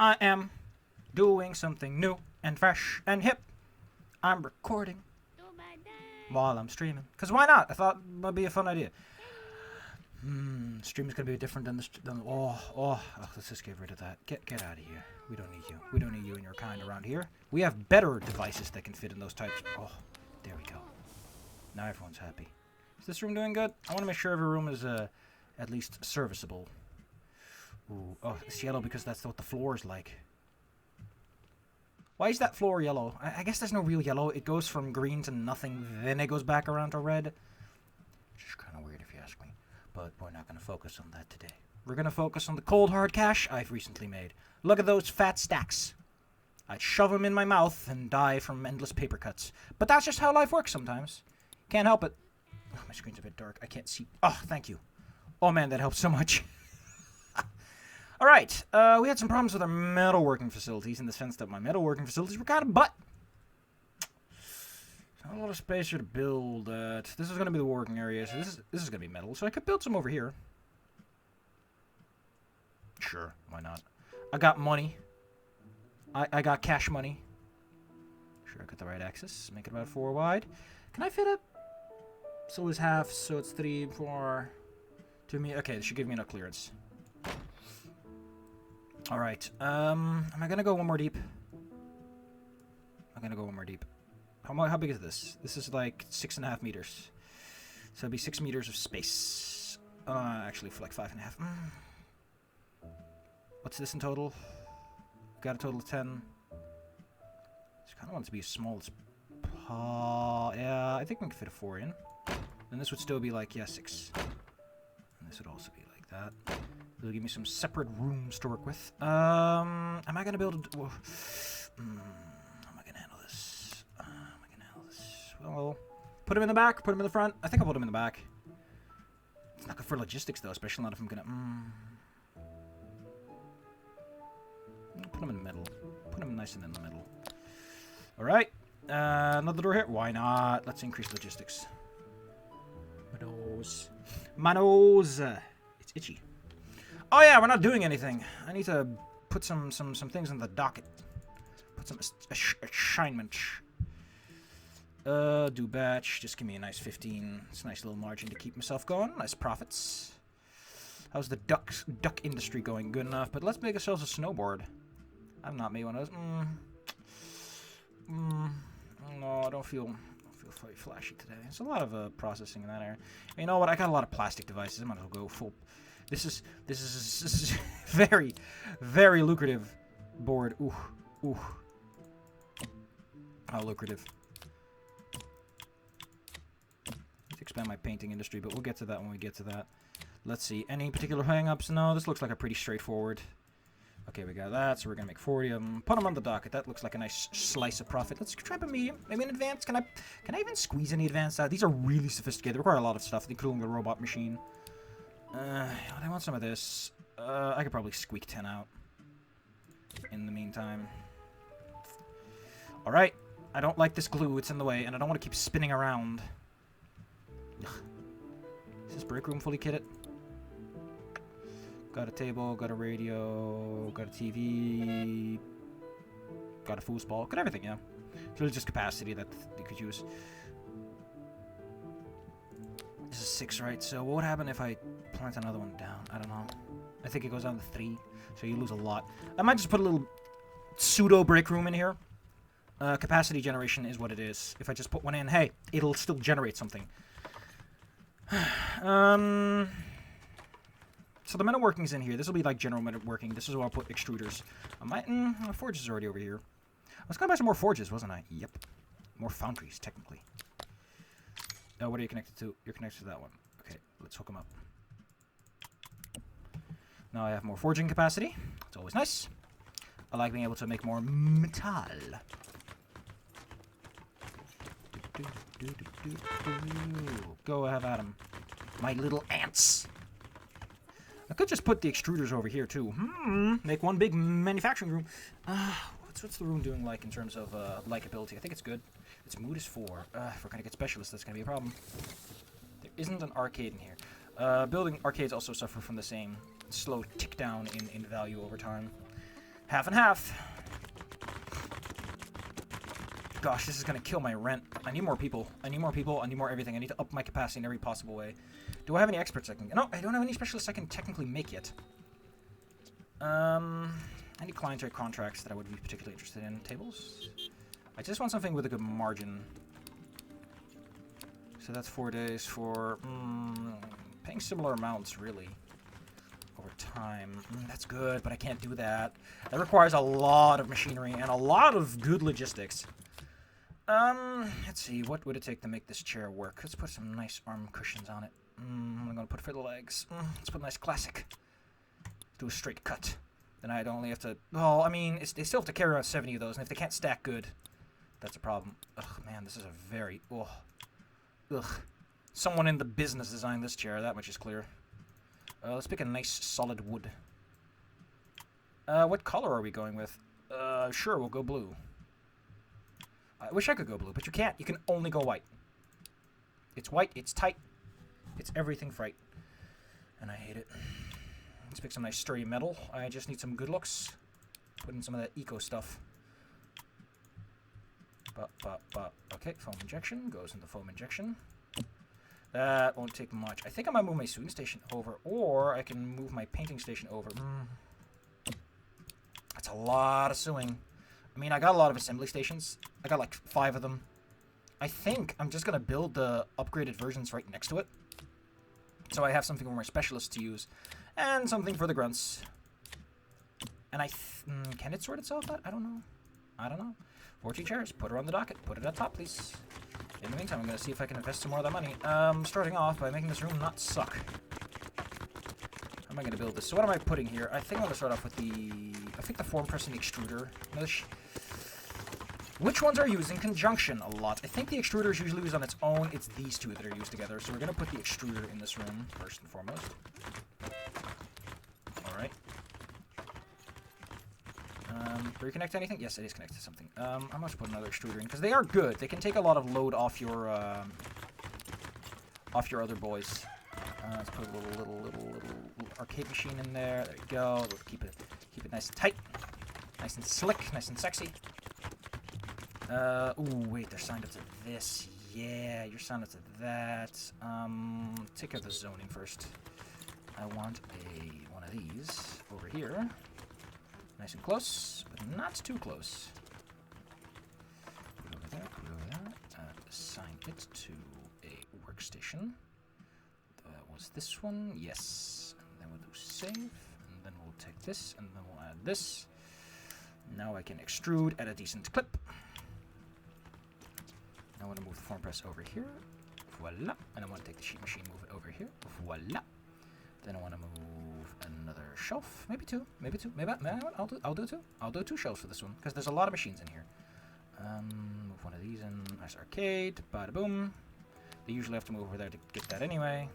I am doing something new and fresh and hip. I'm recording while I'm streaming. Because why not? I thought it might be a fun idea. Streaming's gonna be different than let's just get rid of that. Get out of here. We don't need you. We don't need you and your kind around here. We have better devices that can fit in those types. Oh, there we go. Now everyone's happy. Is this room doing good? I want to make sure every room is at least serviceable. Ooh, oh, it's yellow because that's what the floor is like. Why is that floor yellow? I guess there's no real yellow. It goes from green to nothing, then it goes back around to red. Which is kind of weird if you ask me. But we're not going to focus on that today. We're going to focus on the cold hard cash I've recently made. Look at those fat stacks. I'd shove them in my mouth and die from endless paper cuts. But that's just how life works sometimes. Can't help it. Oh, my screen's a bit dark. I can't see. Oh, thank you. Oh, man, that helps so much. All right. We had some problems with our metalworking facilities in the sense that my metalworking facilities were kind of butt. Not a lot of space here to build. This is going to be the working area, so this is going to be metal. So I could build some over here. Sure, why not? I got money. I got cash money. Sure, I got the right axis. Make it about 4 wide. Can I fit it? So it's half, so it's 3, 4, 2 meters. Okay, this should give me enough clearance. Alright, am I going to go one more deep? I'm going to go one more deep. How big is this? This is like 6.5 meters. So it'd be 6 meters of space. Actually, for like 5.5. What's this in total? Got a total of 10. Just kind of want it to be as small as... yeah, I think we can fit a 4 in. And this would still be like, yeah, 6. And this would also be like that. It'll give me some separate rooms to work with. Am I going to be able to... How am I going to handle this? Well, put him in the back, put him in the front. I think I'll put him in the back. It's not good for logistics, though, especially not if I'm going to... Put him in the middle. Put him nice and in the middle. Alright. Another door here. Why not? Let's increase logistics. Manos. It's itchy. Oh yeah, we're not doing anything. I need to put some things in the docket. Put some assignment. Do batch. Just give me a nice 15. It's a nice little margin to keep myself going. Nice profits. How's the duck industry going? Good enough. But let's make ourselves a snowboard. I've not made one of those. No, I don't feel very flashy today. There's a lot of processing in that area. You know what? I got a lot of plastic devices. I might as well go full. This is very, very lucrative board. Ooh. How lucrative. Let's expand my painting industry, but we'll get to that when we get to that. Let's see. Any particular hang-ups? No, this looks like a pretty straightforward. Okay, we got that, so we're gonna make 40 of them. Put them on the docket. That looks like a nice slice of profit. Let's try a medium. Maybe an advanced. Can I even squeeze any advanced out? These are really sophisticated. They require a lot of stuff, including the robot machine. I want some of this. I could probably squeak 10 out. In the meantime. Alright. I don't like this glue. It's in the way, and I don't want to keep spinning around. Ugh. Is this break room fully kitted? Got a table, got a radio, got a TV, got a foosball, got everything, yeah. So it's just capacity that you could use. This is 6, right? So what would happen if I plant another one down? I don't know. I think it goes down to 3, so you lose a lot. I might just put a little pseudo break room in here. Capacity generation is what it is. If I just put one in, hey, it'll still generate something. So the metalworking's in here. This will be like general metalworking. This is where I'll put extruders. My forge is already over here. I was going to buy some more forges, wasn't I? Yep. More foundries, technically. What are you connected to? You're connected to that one. Okay, let's hook them up. Now I have more forging capacity. It's always nice. I like being able to make more metal. Go have at 'em. My little ants. I could just put the extruders over here, too. Make one big manufacturing room. What's the room doing like in terms of likability? I think it's good. Its mood is 4. If we're going to get specialists, that's going to be a problem. There isn't an arcade in here. Building arcades also suffer from the same slow tick down in value over time. Half and half. Gosh, this is gonna kill my rent. I need more people. I need more people. I need more everything. I need to up my capacity in every possible way. Do I have any experts I can... No, I don't have any specialists I can technically make yet. Any client or contracts that I would be particularly interested in. Tables? I just want something with a good margin. So that's 4 days for... paying similar amounts, really. Over time. That's good, but I can't do that. That requires a lot of machinery and a lot of good logistics. Let's see, what would it take to make this chair work? Let's put some nice arm cushions on it. I'm gonna put it for the legs. Let's put a nice classic. Do a straight cut. Then I'd only have to... Well, I mean, they still have to carry around 70 of those, and if they can't stack good, that's a problem. Ugh, man, this is a very... Ugh. Someone in the business designed this chair, that much is clear. Let's pick a nice solid wood. What color are we going with? Sure, we'll go blue. I wish I could go blue, but you can't. You can only go white. It's white, it's tight, it's everything fright. And I hate it. Let's pick some nice sturdy metal. I just need some good looks. Put in some of that eco stuff. Okay, foam injection goes into foam injection. That won't take much. I think I might move my sewing station over, or I can move my painting station over. That's a lot of sewing. I mean, I got a lot of assembly stations. I got like 5 of them. I think I'm just going to build the upgraded versions right next to it. So I have something for my specialists to use. And something for the grunts. And can it sort itself out? I don't know. I don't know. 14 chairs. Put her on the docket. Put it at top, please. In the meantime, I'm going to see if I can invest some more of that money. Starting off by making this room not suck. How am I going to build this? So what am I putting here? I think I'm going to start off with the form press and the extruder. Which ones are used in conjunction a lot? I think the extruder is usually used on its own. It's these two that are used together. So we're going to put the extruder in this room, first and foremost. Alright. Reconnect anything? Yes, it is connected to something. I must put another extruder in, because they are good. They can take a lot of load off your other boys. Let's put a little arcade machine in there. There you go. Keep it nice and tight, nice and slick, nice and sexy. Ooh, wait, they're signed up to this. Yeah, you're signed up to that. Take care of the zoning first. I want one of these over here. Nice and close, but not too close. Put it over there, put it over there. Assign it to a workstation. Was this one? Yes. And then we'll do save, and then we'll take this, and then we'll add this. Now I can extrude at a decent clip. I want to move the form press over here. Voila. And I want to take the sheet machine, move it over here. Voila. Then I want to move another shelf. Maybe 2. Maybe 2. Maybe I'll do 2. I'll do 2 shelves for this one, because there's a lot of machines in here. Move one of these in. Nice arcade. Bada boom. They usually have to move over there to get that anyway.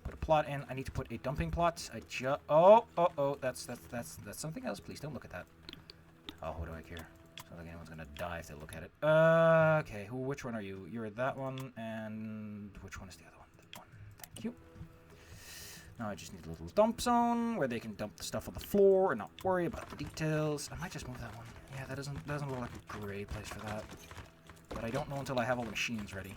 Put a plot in. I need to put a dumping plot. Oh, that's something else. Please don't look at that. Oh, what do I care? It's not like anyone's gonna die if they look at it. Okay. Which one are you? You're that one, and which one is the other one? That one. Thank you. Now I just need a little dump zone where they can dump the stuff on the floor and not worry about the details. I might just move that one. Yeah, that doesn't look like a great place for that. But I don't know until I have all the machines ready.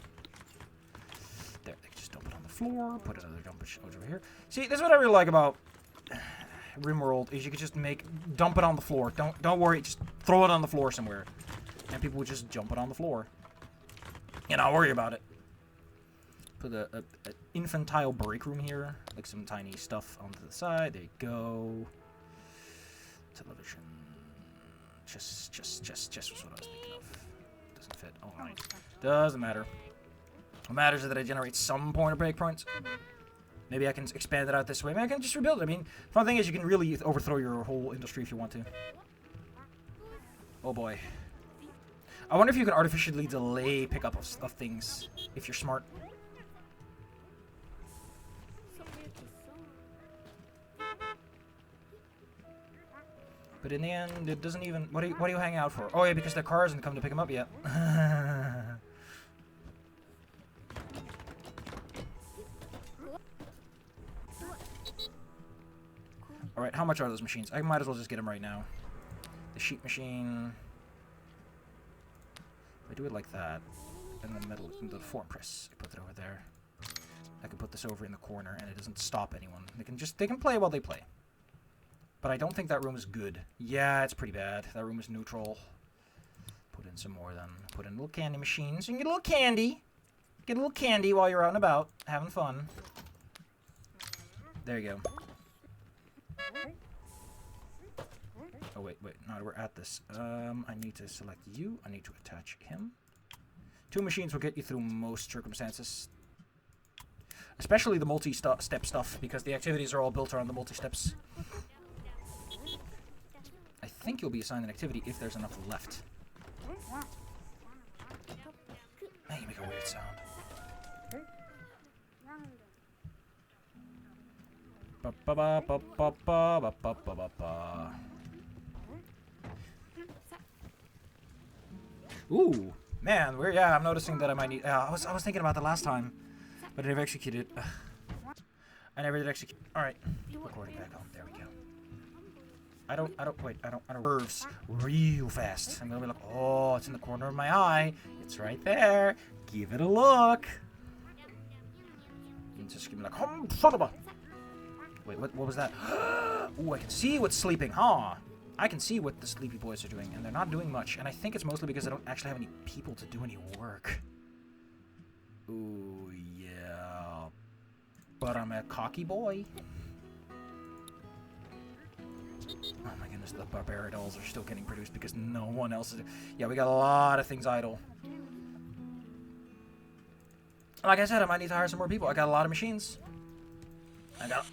There, they can just dump it on the floor, put another dump over here. See, this is what I really like about RimWorld, is you can just dump it on the floor. Don't worry, just throw it on the floor somewhere. And people would just jump it on the floor. And not worry about it. Put an infantile break room here, like some tiny stuff onto the side. There you go. Television. Just was what I was thinking of. Doesn't fit. All right. Doesn't matter. What matters is that I generate some pointer break points. Maybe I can expand it out this way. Maybe I can just rebuild it. I mean, fun thing is you can really overthrow your whole industry if you want to. Oh boy. I wonder if you can artificially delay pickup of things if you're smart. But in the end, it doesn't even... What do you hang out for? Oh yeah, because their car hasn't come to pick them up yet. Alright, how much are those machines? I might as well just get them right now. the sheet machine. If I do it like that, and then the form press, I put it over there. I can put this over in the corner, and it doesn't stop anyone. They can play while they play. But I don't think that room is good. Yeah, it's pretty bad. That room is neutral. Put in some more then. Put in little candy machines. You can get a little candy. Get a little candy while you're out and about, having fun. There you go. Oh, wait. Now we're at this. I need to select you. I need to attach him. 2 machines will get you through most circumstances. Especially the multi-step stuff, because the activities are all built around the multi-steps. I think you'll be assigned an activity if there's enough left. Man, you make a weird sound. Ba ba ba ba ba ba ba ba ba ba. Ooh, man, I'm noticing that I might need. I was thinking about the last time, but I never executed. I never did execute. All right, recording back on. There we go. I don't. Curves real fast. I'm gonna be like, oh, it's in the corner of my eye. It's right there. Give it a look. And just give me like, son of a. Wait, what was that? Ooh, I can see what's sleeping, huh? I can see what the sleepy boys are doing, and they're not doing much. And I think it's mostly because I don't actually have any people to do any work. Ooh, yeah. But I'm a cocky boy. Oh my goodness, the barbarian dolls are still getting produced because no one else is... Yeah, we got a lot of things idle. Like I said, I might need to hire some more people. I got a lot of machines.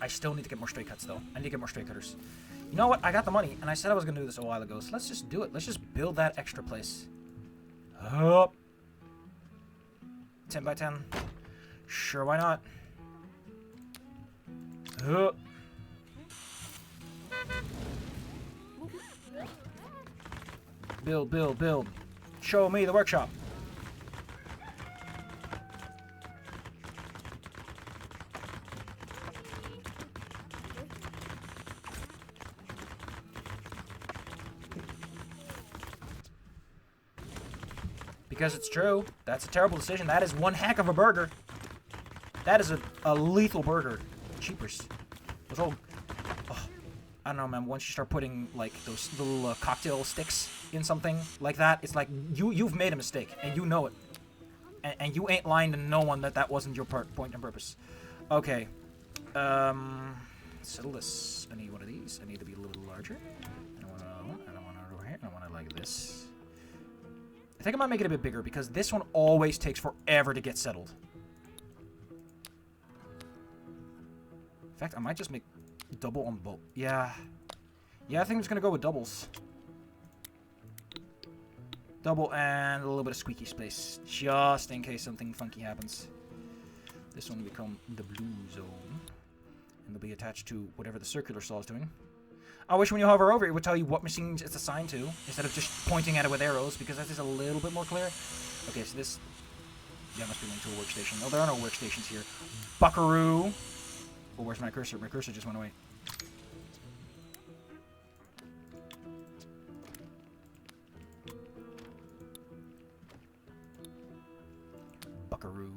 I still need to get more straight cuts, though. I need to get more straight cutters. You know what? I got the money, and I said I was going to do this a while ago, so let's just do it. Let's just build that extra place. Up. 10 by 10. Sure, why not? Up. Build, build, build. Show me the workshop. Because it's true. That's a terrible decision. That is one heck of a burger. That is a lethal burger. Cheapers. Those old... Oh, I don't know, man. Once you start putting, like, those little cocktail sticks in something like that, it's like you've made a mistake, and you know it. And you ain't lying to no one that wasn't your point and purpose. Okay. Settle this. I need one of these. I need to be a little larger. I don't want it over here. I want it like this. I think I might make it a bit bigger because this one always takes forever to get settled. In fact, I might just make double on both. Yeah. Yeah, I think I'm just going to go with doubles. Double and a little bit of squeaky space. Just in case something funky happens. This one will become the blue zone. And they'll be attached to whatever the circular saw is doing. I wish when you hover over it would tell you what machines it's assigned to, instead of just pointing at it with arrows, because that is a little bit more clear. Okay, so this... Yeah, must be linked to a workstation. Oh, there are no workstations here. Buckaroo! Oh, where's my cursor? My cursor just went away. Buckaroo.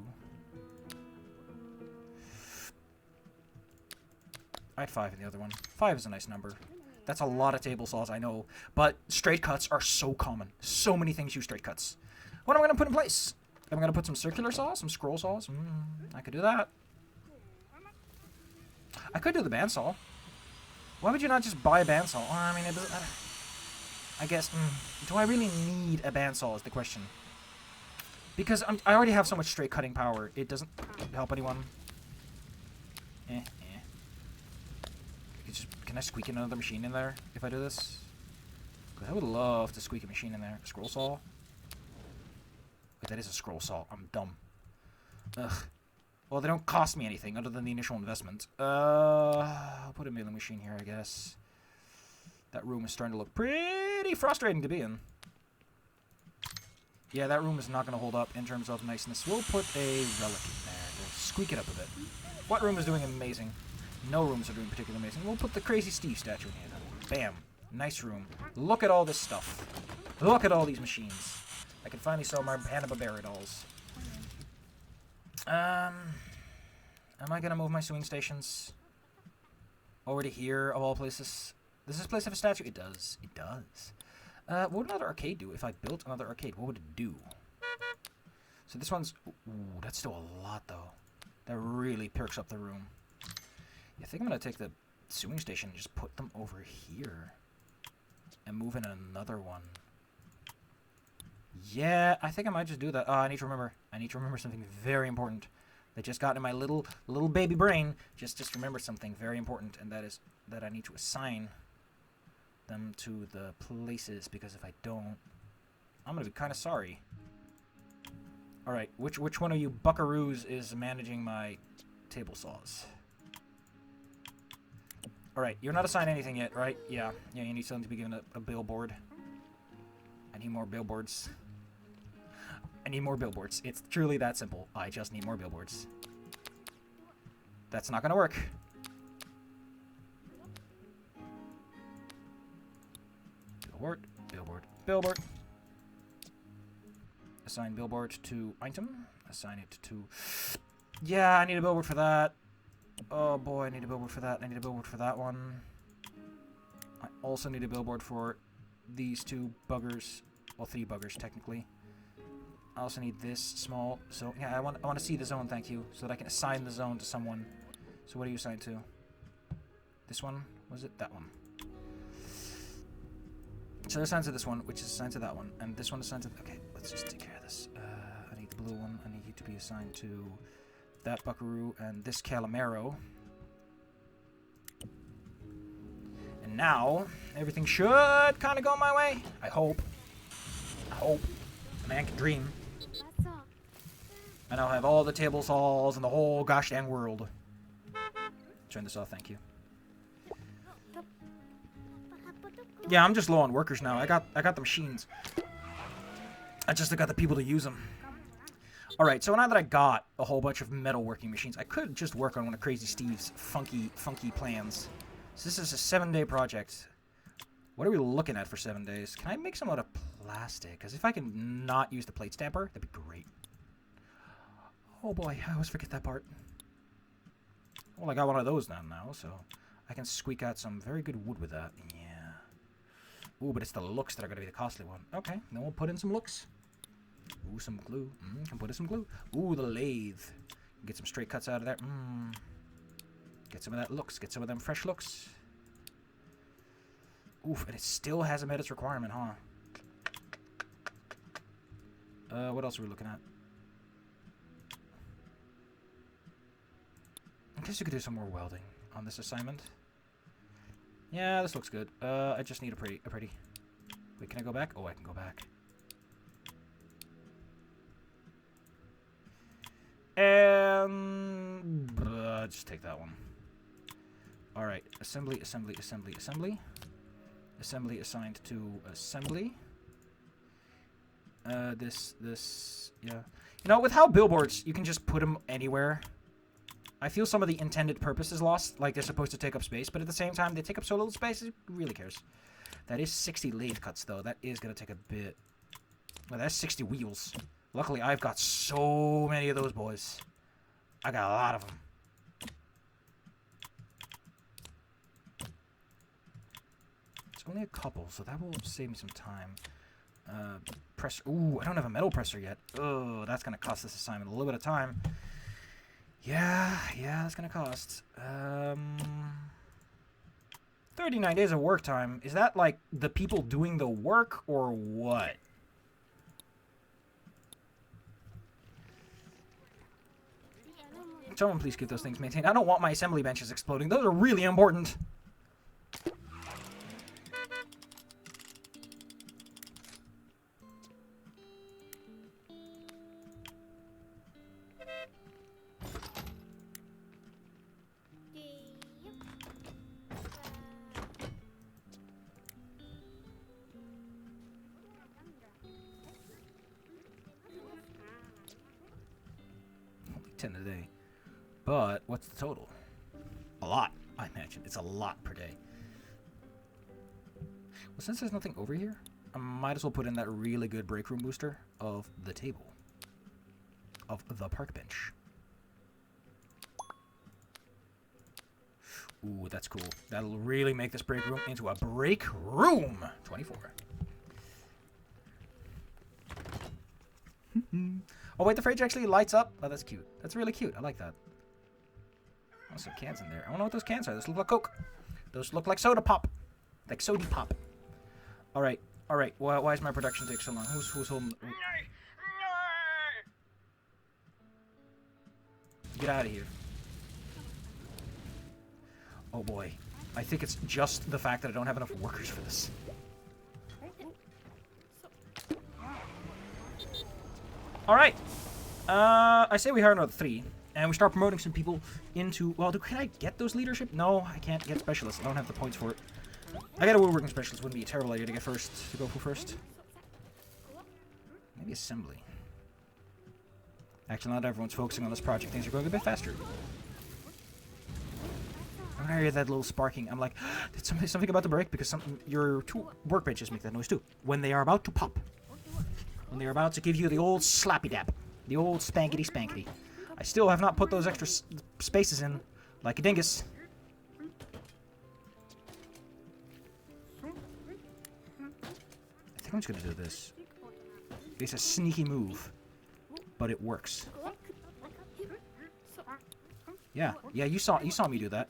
I had 5 in the other one. 5 is a nice number. That's a lot of table saws, I know. But straight cuts are so common. So many things use straight cuts. What am I going to put in place? I'm going to put some circular saws, some scroll saws. I could do that. I could do the bandsaw. Why would you not just buy a bandsaw? Well, I mean, it doesn't... I guess... do I really need a bandsaw is the question. Because I already have so much straight cutting power. It doesn't help anyone. Can I squeak another machine in there if I do this? Because I would love to squeak a machine in there. Scroll saw? Wait, that is a scroll saw. I'm dumb. Ugh. Well, they don't cost me anything other than the initial investment. I'll put a milling machine here, I guess. That room is starting to look pretty frustrating to be in. Yeah, that room is not going to hold up in terms of niceness. We'll put a relic in there to squeak it up a bit. What room is doing amazing? No rooms are doing particularly amazing. We'll put the Crazy Steve statue in here. Bam. Nice room. Look at all this stuff. Look at all these machines. I can finally sell my Hanna-Barbera dolls. Am I gonna move my sewing stations over to here, of all places? Does this place have a statue? It does. It does. What would another arcade do? If I built another arcade, what would it do? So this one's... Ooh, that's still a lot, though. That really perks up the room. Yeah, I think I'm gonna take the sewing station and just put them over here. And move in another one. Yeah, I think I might just do that. I need to remember. I need to remember something very important that just got in my little baby brain. Just remember something very important, and that is that I need to assign them to the places, because if I don't, I'm gonna be kind of sorry. All right, which one of you buckaroos is managing my table saws? All right, you're not assigned anything yet, right? Yeah, you need something to be given a billboard. I need more billboards. I need more billboards. It's truly that simple. I just need more billboards. That's not gonna work. Billboard, billboard, billboard. Assign billboard to item. Assign it to... Yeah, I need a billboard for that. Oh boy, I need a billboard for that. I need a billboard for that one. I also need a billboard for these two buggers. Well, 3 buggers, technically. I also need this small... So, yeah, I want to see the zone, thank you. So that I can assign the zone to someone. So what are you assigned to? This one? Was it? That one. So they're assigned to this one, which is assigned to that one. And this one is assigned to... Okay, let's just take care of this. I need the blue one. I need you to be assigned to that buckaroo and this calamero. And now, everything should kind of go my way. I hope. I hope. A man can dream. And I'll have all the table saws in the whole gosh dang world. Turn this off, thank you. Yeah, I'm just low on workers now. I got the machines. I just got the people to use them. Alright, so now that I got a whole bunch of metalworking machines, I could just work on one of Crazy Steve's funky plans. So this is a 7-day project. What are we looking at for 7 days? Can I make some out of plastic? Because if I can not use the plate stamper, that'd be great. Oh boy, I always forget that part. Well, I got one of those now, so I can squeak out some very good wood with that. Yeah. Ooh, but it's the looks that are going to be the costly one. Okay, then we'll put in some looks. Ooh, some glue. Can put in some glue. Ooh, the lathe. Get some straight cuts out of there. Get some of that looks. Get some of them fresh looks. Oof, and it still hasn't met its requirement, huh? What else are we looking at? I guess you could do some more welding on this assignment. Yeah, this looks good. I just need a pretty. Wait, can I go back? Oh, I can go back. And just take that one. All right, assembly. Assembly assigned to assembly. This, yeah. You know, with how billboards, you can just put them anywhere. I feel some of the intended purpose is lost. Like, they're supposed to take up space, but at the same time, they take up so little space, who really cares? That is 60 lathe cuts, though. That is going to take a bit. Well, that's 60 wheels. Luckily, I've got so many of those boys. I got a lot of them. It's only a couple, so that will save me some time. Press. Ooh, I don't have a metal presser yet. Oh, that's going to cost this assignment a little bit of time. Yeah, that's going to cost. 39 days of work time. Is that, like, the people doing the work, or what? Someone please keep those things maintained. I don't want my assembly benches exploding. Those are really important. Only 10 a day. But what's the total? A lot, I imagine. It's a lot per day. Since there's nothing over here, I might as well put in that really good break room booster of the table. Of the park bench. Ooh, that's cool. That'll really make this break room into a break room! 24. Oh wait, the fridge actually lights up. Oh, that's cute. That's really cute. I like that. Oh, some cans in there. I don't know what those cans are. Those look like Coke. Those look like soda pop. Like soda pop. Alright, alright. Why is my production take so long? Who's holding... Get out of here. Oh boy. I think it's just the fact that I don't have enough workers for this. Alright. I say we hire another 3. And we start promoting some people into... Well, can I get those leadership? No, I can't get specialists. I don't have the points for it. I got a woodworking specialist. Wouldn't be a terrible idea to get first. To go for first. Maybe assembly. Actually, not everyone's focusing on this project. Things are going a bit faster. When I hear that little sparking, I'm like, did something about to break? Because your 2 workbenches make that noise too. When they are about to pop. When they are about to give you the old slappy dap. The old spankety spankety. I still have not put those extra spaces in like a dingus. I think I'm just going to do this. It's a sneaky move. But it works. Yeah, you saw me do that.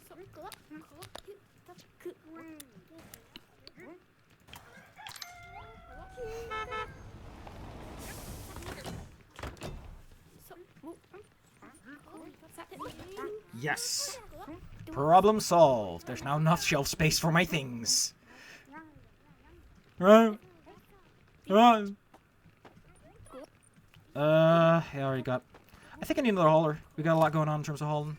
Yes! Problem solved. There's now enough shelf space for my things. Right. Right. I already got... I think I need another hauler. We got a lot going on in terms of hauling.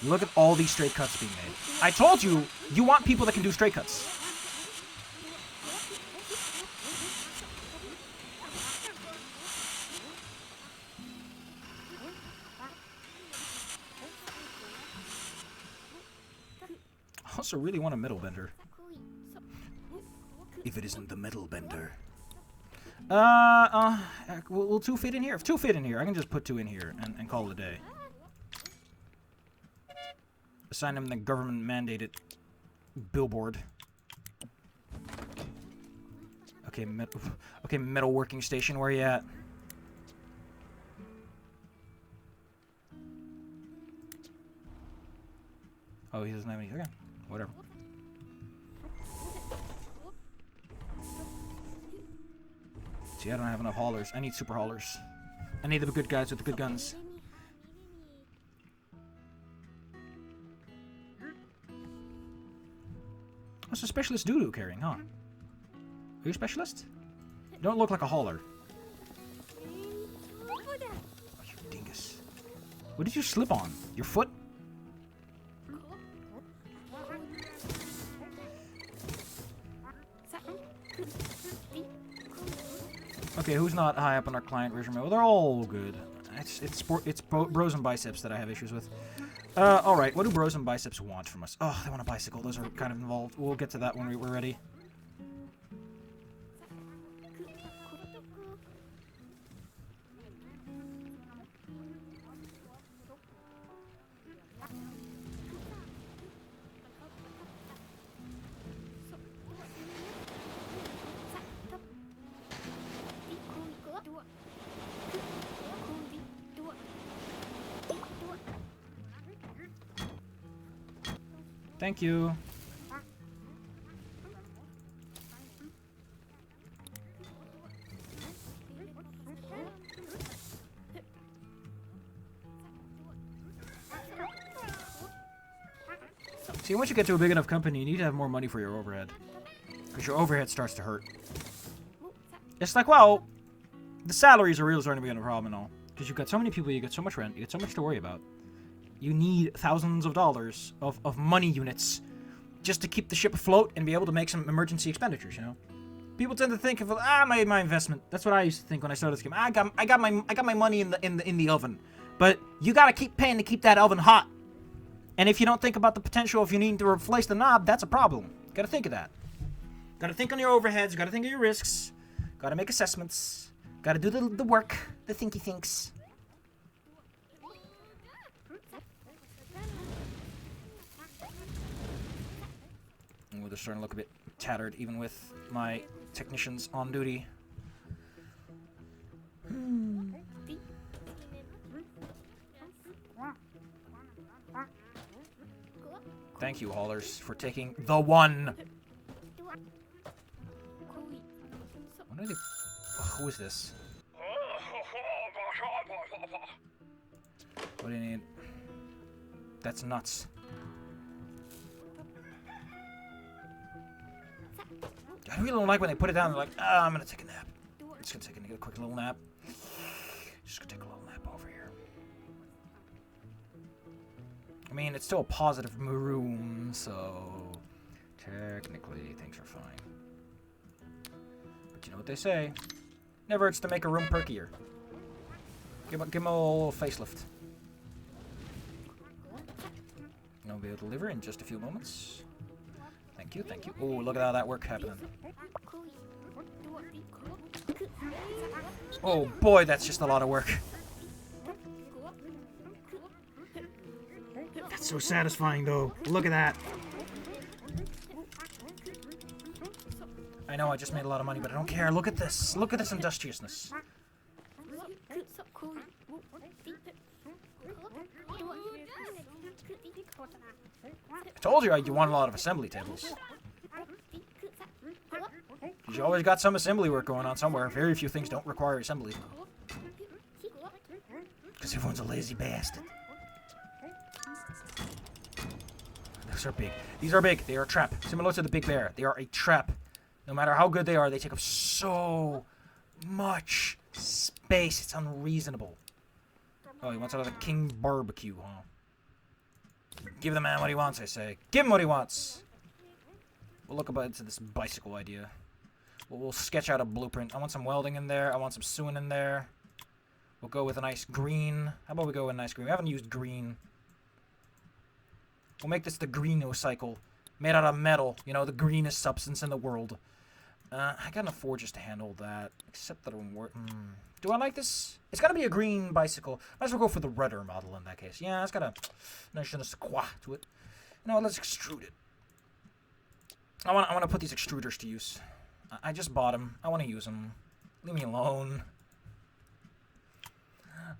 Look at all these straight cuts being made. I told you, you want people that can do straight cuts. I also really want a metal bender. If it isn't the metal bender. Will 2 fit in here? If 2 fit in here, I can just put 2 in here and call it a day. Assign them the government-mandated billboard. Okay, metal working station, where you at? Oh, he doesn't have any. Okay, whatever. See, I don't have enough haulers. I need super haulers. I need the good guys with the good guns. What's a specialist doo-doo carrying, huh? Are you a specialist? You don't look like a hauler. Oh, you dingus. What did you slip on? Your foot? Okay, who's not high up on our client resume? Well, they're all good. It's bros and biceps that I have issues with. Alright, what do bros and biceps want from us? Oh, they want a bicycle. Those are kind of involved. We'll get to that when we're ready. Thank you. See, once you get to a big enough company, you need to have more money for your overhead. Because your overhead starts to hurt. It's like, well, the salaries are really starting to be a problem and all. Because you've got so many people, you get so much rent, you get so much to worry about. You need thousands of dollars of money units just to keep the ship afloat and be able to make some emergency expenditures, you know? People tend to think of, my investment. That's what I used to think when I started this game. I got my money in the oven. But you gotta keep paying to keep that oven hot. And if you don't think about the potential if you need to replace the knob, that's a problem. Gotta think of that. Gotta think on your overheads, gotta think of your risks, gotta make assessments, gotta do the work, the thinky thinks. Oh, they're starting to look a bit tattered, even with my technicians on duty. Thank you, haulers, for taking the one. What are they? Who is this? What do you need? That's nuts. I really don't like when they put it down. They're like, I'm gonna take a nap. Just gonna take a quick little nap. Just gonna take a little nap over here. I mean, it's still a positive room, so technically things are fine. But you know what they say? Never hurts to make a room perkier. Give him a little facelift. And I'll be able to deliver in just a few moments. Thank you, thank you. Oh, look at how that work happening. Oh boy, that's just a lot of work. That's so satisfying though. Look at that. I know I just made a lot of money, but I don't care. Look at this. Look at this industriousness. I told you you want a lot of assembly tables. You always got some assembly work going on somewhere. Very few things don't require assembly. Because everyone's a lazy bastard. These are big. These are big. They are a trap. Similar to the Big Bear. They are a trap. No matter how good they are, they take up so much space. It's unreasonable. Oh, he wants another King Barbecue, huh? Give the man what he wants, I say. Give him what he wants. We'll look into this bicycle idea. We'll sketch out a blueprint. I want some welding in there. I want some sewing in there. We'll go with a nice green. How about we go with a nice green? We haven't used green. We'll make this the Greeno cycle. Made out of metal. You know, the greenest substance in the world. I got enough forges to handle that. Except that it won't work. Do I like this? It's gotta be a green bicycle. Might as well go for the redder model in that case. Yeah, it's got a nice squat to it. You know what, let's extrude it. I want to put these extruders to use. I just bought them. I want to use them. Leave me alone.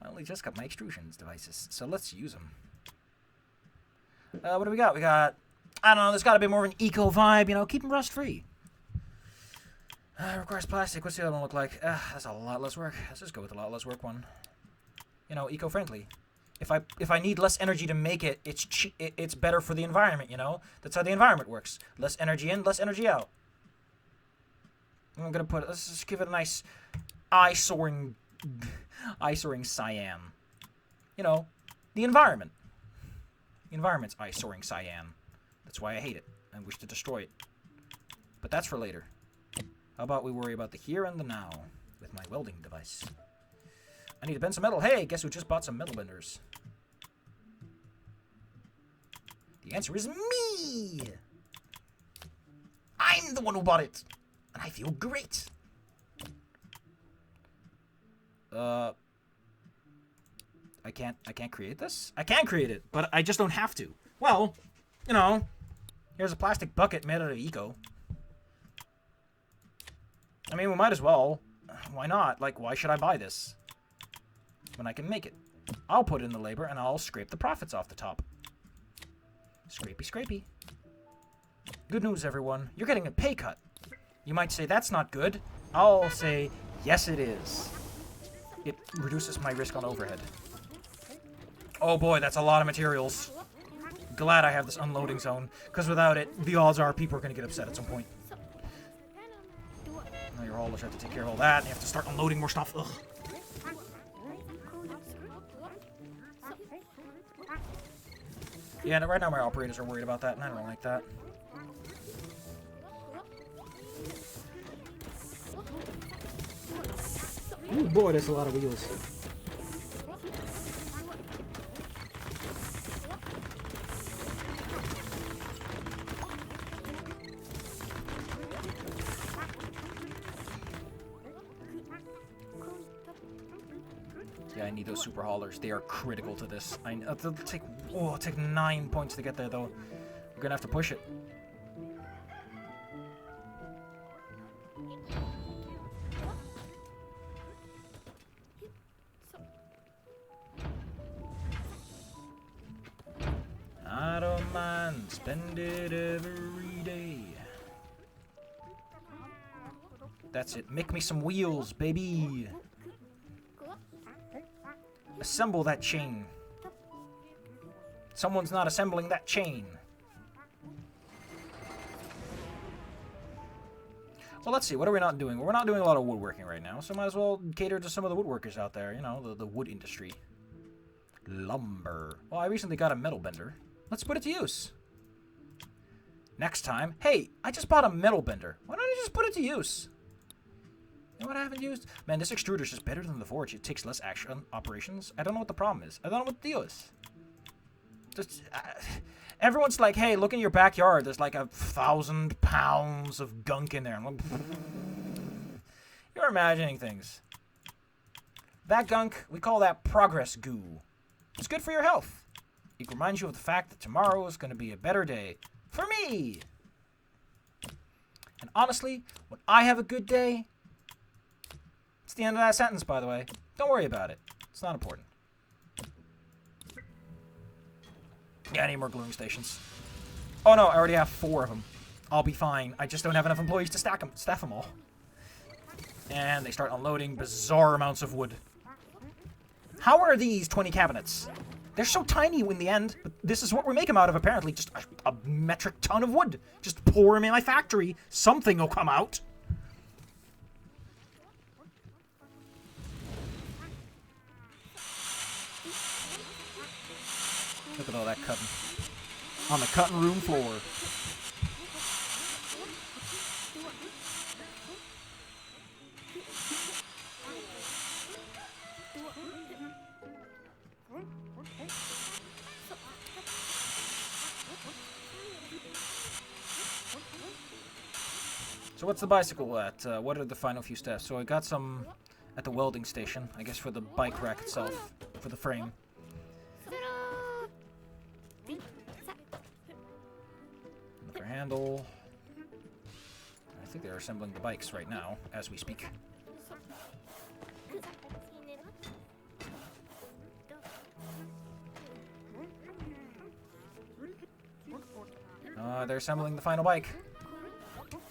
I only just got my extrusions devices, so let's use them. What do we got? We got, I don't know, there's got to be more of an eco vibe, you know, keep them rust-free. Requires plastic. What's the other one look like? That's a lot less work. Let's just go with a lot less work one. You know, eco-friendly. If I need less energy to make it, it's better for the environment, you know? That's how the environment works. Less energy in, less energy out. I'm gonna let's just give it a nice eye-soaring cyan. You know, the environment. The environment's eye-soaring cyan. That's why I hate it. I wish to destroy it. But that's for later. How about we worry about the here and the now with my welding device. I need to bend some metal. Hey, guess who just bought some metal benders? The answer is me! I'm the one who bought it! And I feel great! I can't create this? I can create it, but I just don't have to. Well, you know, here's a plastic bucket made out of eco. I mean, we might as well. Why not? Like, why should I buy this when I can make it? I'll put in the labor, and I'll scrape the profits off the top. Scrapey, scrapey. Good news, everyone. You're getting a pay cut. You might say, that's not good. I'll say, yes, it is. It reduces my risk on overhead. Oh, boy, that's a lot of materials. Glad I have this unloading zone, because without it, the odds are people are going to get upset at some point. Now your haulers have to take care of all that, and you have to start unloading more stuff. Ugh. Yeah, right now my operators are worried about that, and I don't like that. Ooh, boy, that's a lot of wheels. Yeah, I need those super haulers. They are critical to this. It'll take 9 points to get there, though. We're gonna have to push it. I don't mind. Spend it every day. That's it. Make me some wheels, baby. Assemble that chain. Someone's not assembling that chain. Well, let's see. What are we not doing? We're not doing a lot of woodworking right now, so might as well cater to some of the woodworkers out there. You know, the wood industry. Lumber. Well, I recently got a metal bender. Let's put it to use. Next time. Hey, I just bought a metal bender. Why don't I just put it to use? You know what I haven't used? Man, this extruder's just better than the forge. It takes less action operations. I don't know what the problem is. I don't know what the deal is. Just, everyone's like, hey, look in your backyard. There's like 1,000 pounds of gunk in there. I'm like, you're imagining things. That gunk, we call that progress goo. It's good for your health. It reminds you of the fact that tomorrow is going to be a better day. For me! And honestly, when I have a good day... It's the end of that sentence, by the way. Don't worry about it. It's not important. Yeah, I need more gluing stations. Oh no, I already have 4 of them. I'll be fine. I just don't have enough employees to staff them all. And they start unloading bizarre amounts of wood. How are these 20 cabinets? They're so tiny in the end, but this is what we make them out of, apparently. Just a metric ton of wood. Just pour them in my factory. Something will come out. Look at all that cutting. On the cutting room floor. So what's the bicycle at? What are the final few steps? So I got some at the welding station, I guess for the bike rack itself, for the frame. Another handle. I think they're assembling the bikes right now, as we speak. They're assembling the final bike.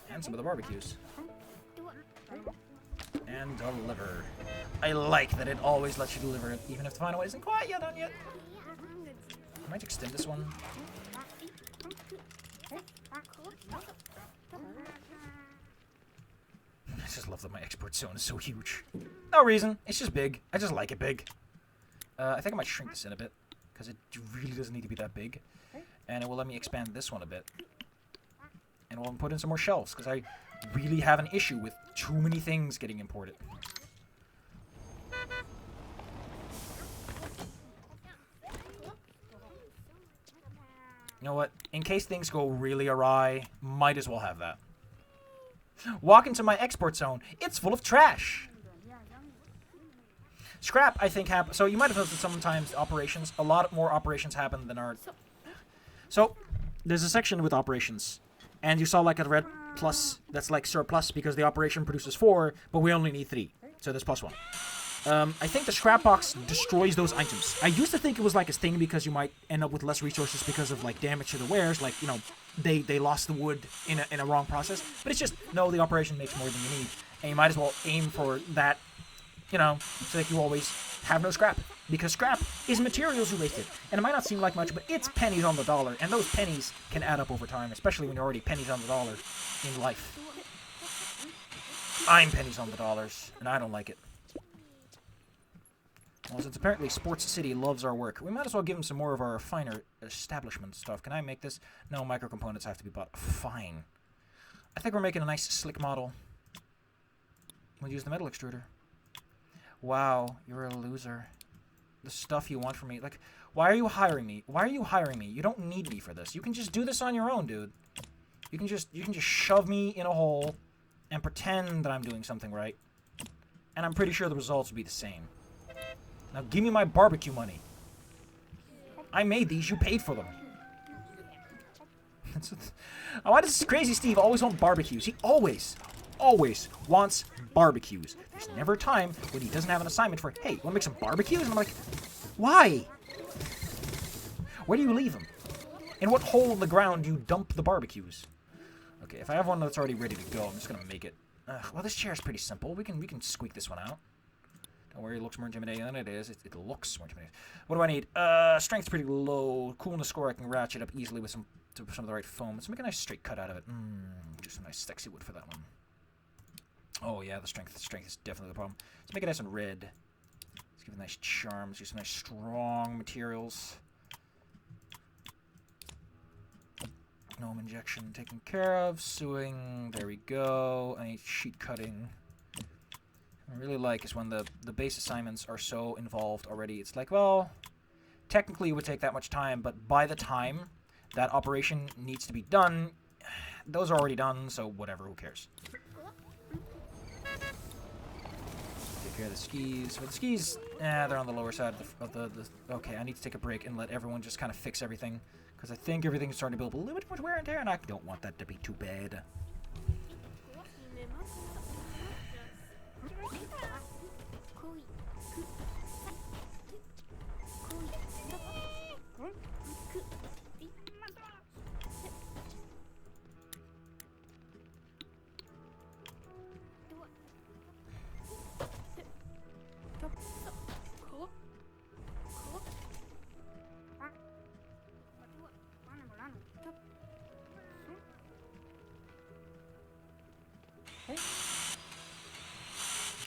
And some of the barbecues. And deliver. I like that it always lets you deliver it, even if the final one isn't quite yet done yet. I might extend this one. I just love that my export zone is so huge. No reason. It's just big. I just like it big. I think I might shrink this in a bit, because it really doesn't need to be that big. And it will let me expand this one a bit. And we'll put in some more shelves, because I really have an issue with too many things getting imported. You know what? In case things go really awry, might as well have that. Walk into my export zone. It's full of trash. Scrap, I think, happens. So you might have noticed that sometimes operations, a lot more operations happen than are. So there's a section with operations. And you saw like a red plus, that's like surplus because the operation produces 4, but we only need 3. So there's +1. I think the scrap box destroys those items. I used to think it was like a thing because you might end up with less resources because of like damage to the wares, like, you know, they lost the wood in a wrong process. But it's just, no, the operation makes more than you need. And you might as well aim for that, you know, so that you always have no scrap. Because scrap is materials you wasted. And it might not seem like much, but it's pennies on the dollar. And those pennies can add up over time, especially when you're already pennies on the dollar in life. I'm pennies on the dollars, and I don't like it. Well, since apparently Sports City loves our work, we might as well give them some more of our finer establishment stuff. Can I make this? No, micro components have to be bought. Fine. I think we're making a nice, slick model. We'll use the metal extruder. Wow, you're a loser. The stuff you want from me. Like, why are you hiring me? Why are you hiring me? You don't need me for this. You can just do this on your own, dude. You can just shove me in a hole and pretend that I'm doing something right. And I'm pretty sure the results will be the same. Now give me my barbecue money. I made these, you paid for them. Why does crazy Steve always want barbecues? He always wants barbecues. There's never a time when he doesn't have an assignment for, hey, wanna make some barbecues? And I'm like, why? Where do you leave them? In what hole in the ground do you dump the barbecues? Okay, if I have one that's already ready to go, I'm just gonna make it. Well, this chair is pretty simple. We can squeak this one out. Don't worry, it looks more intimidating than it is. It looks more intimidating. What do I need? Strength's pretty low. Coolness score I can ratchet up easily with some of the right foam. Let's make a nice straight cut out of it. Do some nice sexy wood for that one. Oh yeah, the strength is definitely the problem. Let's make it nice and red. Let's give it a nice charm. Let's use some nice strong materials. Gnome injection taken care of. Sewing. There we go. I need sheet cutting. What I really like is when the base assignments are so involved already. It's like, well, technically it would take that much time, but by the time that operation needs to be done, those are already done, so whatever, who cares? Take care of the skis. For the skis, they're on the lower side of the okay, I need to take a break and let everyone just kind of fix everything, because I think everything's starting to build up a little bit more wear and tear, and I don't want that to be too bad.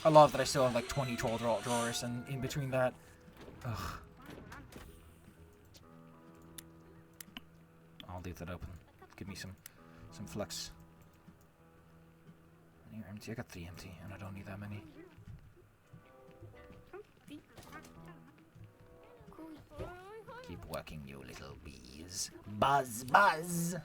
I love that I still have like 20 troll drawers, and in between that, ugh. I'll leave that open. Give me some flex. And you're empty. I got 3 empty, and I don't need that many. Keep working, you little bees. Buzz, buzz.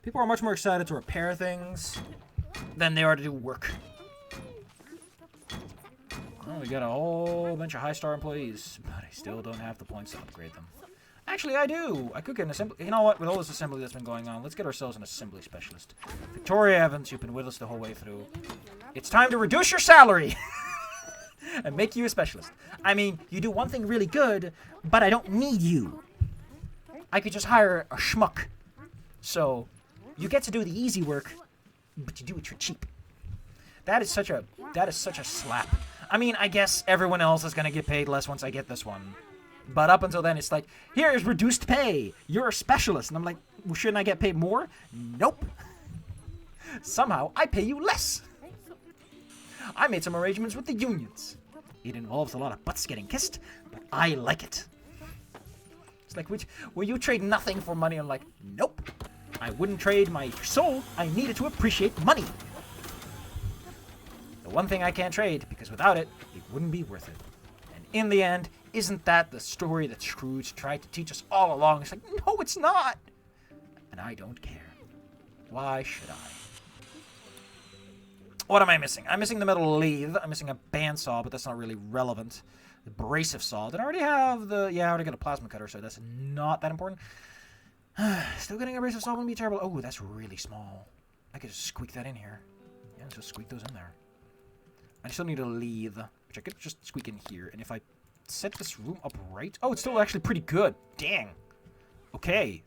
People are much more excited to repair things than they are to do work. Well, we got a whole bunch of high-star employees, but I still don't have the points to upgrade them. Actually, I do. I could get an assembly. You know what? With all this assembly that's been going on, let's get ourselves an assembly specialist. Victoria Evans, you've been with us the whole way through. It's time to reduce your salary and make you a specialist. I mean, you do one thing really good, but I don't need you. I could just hire a schmuck. So you get to do the easy work, but you do it for cheap. That is such a slap. I mean, I guess everyone else is gonna get paid less once I get this one. But up until then, it's like, here is reduced pay. You're a specialist. And I'm like, well, shouldn't I get paid more? Nope. Somehow, I pay you less. I made some arrangements with the unions. It involves a lot of butts getting kissed, but I like it. It's like, will you trade nothing for money? I'm like, nope. I wouldn't trade my soul. I needed to appreciate money. The one thing I can't trade, because without it, it wouldn't be worth it. And in the end, isn't that the story that Scrooge tried to teach us all along? It's like, no, it's not. And I don't care. Why should I? What am I missing? I'm missing the metal lathe. I'm missing a bandsaw, but that's not really relevant. The abrasive saw. Did I already have the... Yeah, I already got a plasma cutter, so that's not that important. Still getting abrasive saw wouldn't be terrible. Oh, that's really small. I could just squeak that in here. Yeah, let's just squeak those in there. I still need a lathe, which I could just squeak in here. And if I set this room up right... Oh, it's still actually pretty good. Dang. Okay.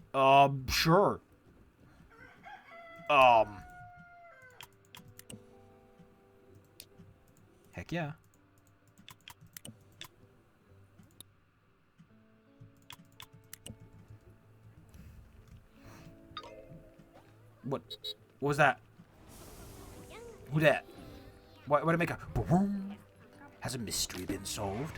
Sure. Heck yeah. What was that? Who that? What did it make a boom? Has a mystery been solved?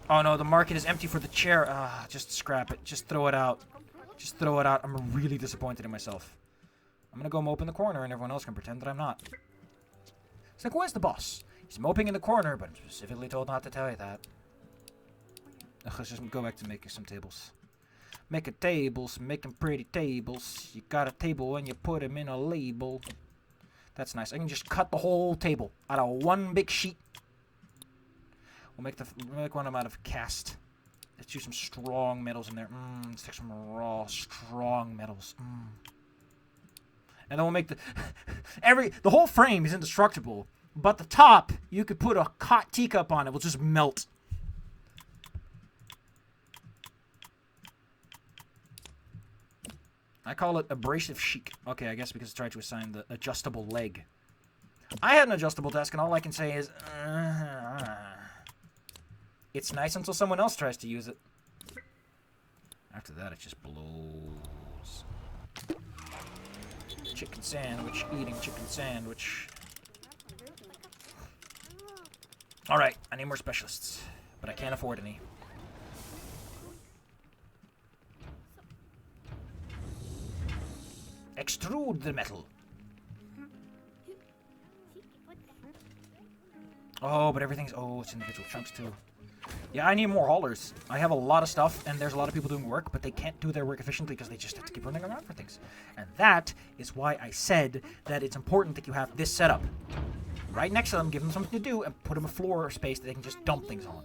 Oh no, the market is empty for the chair. Just scrap it. Just throw it out. Just throw it out. I'm really disappointed in myself. I'm gonna go mope in the corner and everyone else can pretend that I'm not. It's like, where's the boss? He's moping in the corner, but I'm specifically told not to tell you that. Ugh, let's just go back to making some tables. Making tables, making pretty tables. You got a table and you put them in a label. That's nice. I can just cut the whole table out of one big sheet. We'll make one out of cast. Let's use some strong metals in there. Let's take some raw, strong metals. And then we'll make the whole frame is indestructible, but the top, you could put a hot teacup on it, will just melt. I call it abrasive chic. Okay, I guess because I tried to assign the adjustable leg. I had an adjustable desk, and all I can say is, it's nice until someone else tries to use it. After that, it just blows. Chicken sandwich, eating chicken sandwich. Alright, I need more specialists, but I can't afford any. Extrude the metal. Oh, but everything's... Oh, it's individual chunks, too. Yeah, I need more haulers. I have a lot of stuff, and there's a lot of people doing work, but they can't do their work efficiently because they just have to keep running around for things. And that is why I said that it's important that you have this setup. Right next to them, give them something to do, and put them a floor space that they can just dump things on.